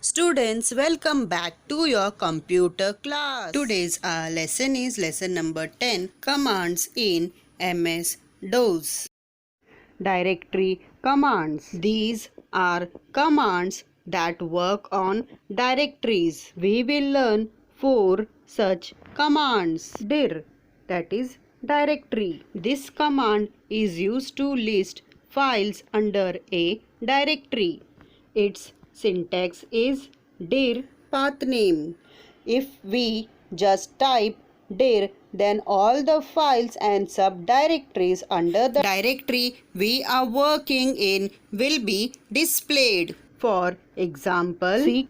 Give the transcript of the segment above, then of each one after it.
Students, welcome back to your computer class. Today's lesson is lesson number 10, Commands in MS-DOS. Directory commands. These are commands that work on directories. We will learn 4 such commands. Dir, that is directory. This command is used to list files under a directory. Its syntax is dir pathname. If we just type dir, then all the files and subdirectories under the directory we are working in will be displayed. For example, c:\\/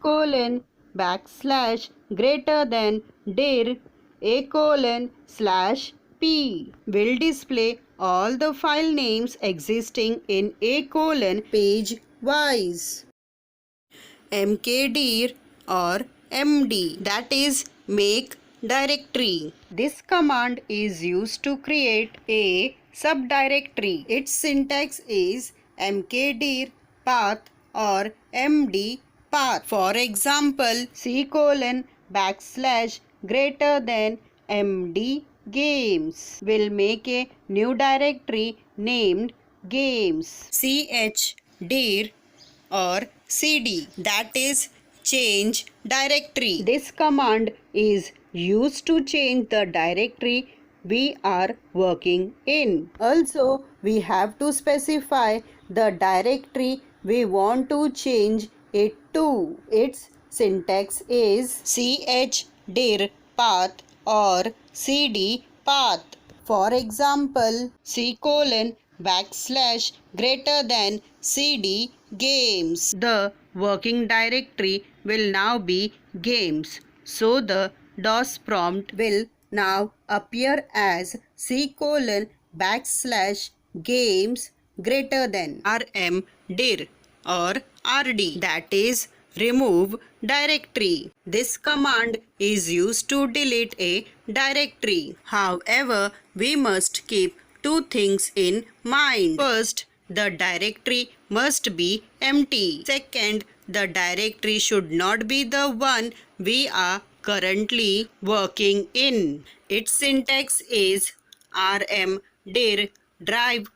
greater than dir a:\/ will display all the file names existing in a: page wise. mkdir or md, that is make directory. This command is used to create a subdirectory. Its syntax is mkdir path or md path. For example, c:\\/ greater than md games will make a new directory named games. chdir or cd, that is change directory. This command is used to change the directory we are working in. Also, we have to specify the directory we want to change it to. Its syntax is chdir path or cd path. For example, c:\\/ greater than cd games. The working directory will now be games. So the DOS prompt will now appear as c:\\/ games greater than rmdir or rd, that is remove directory. This command is used to delete a directory. However, we must keep two things in mind. First, the directory must be empty. Second, the directory should not be the one we are currently working in. Its syntax is rmdir drive :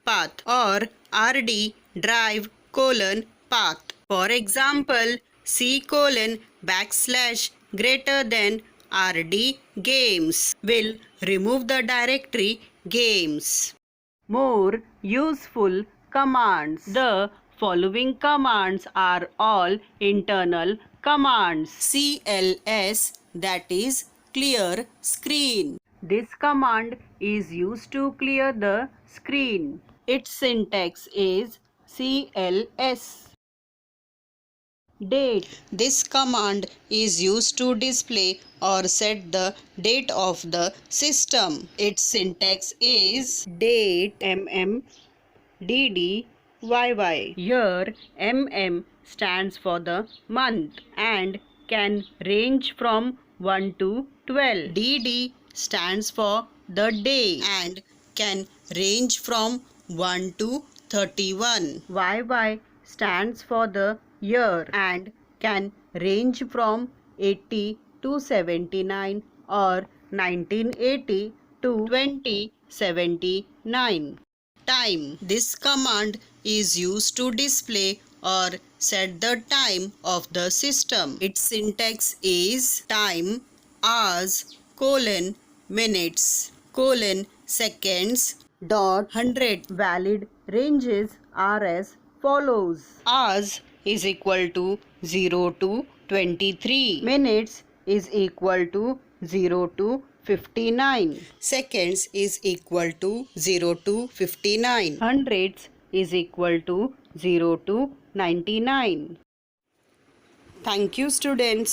path or rd drive : path. For example, c:\\/ greater than rd games will remove the directory games. More useful commands. The following commands are all internal commands. cls, that is clear screen. This command is used to clear the screen. Its syntax is cls. Date. This command is used to display or set the date of the system. Its syntax is date mmDDYY. Here mm stands for the month and can range from 1 to 12. dd stands for the day and can range from 1 to 31. YY stands for the year and can range from 80 to 79 or 1980 to 2079. Time. This command is used to display or set the time of the system. Its syntax is time hours : minutes : seconds .100. Valid ranges are as follows. Hours is equal to 0 to 23. Minutes is equal to 0 to 59. Seconds is equal to 0 to 59. Hundreds is equal to 0 to 99. Thank you, students.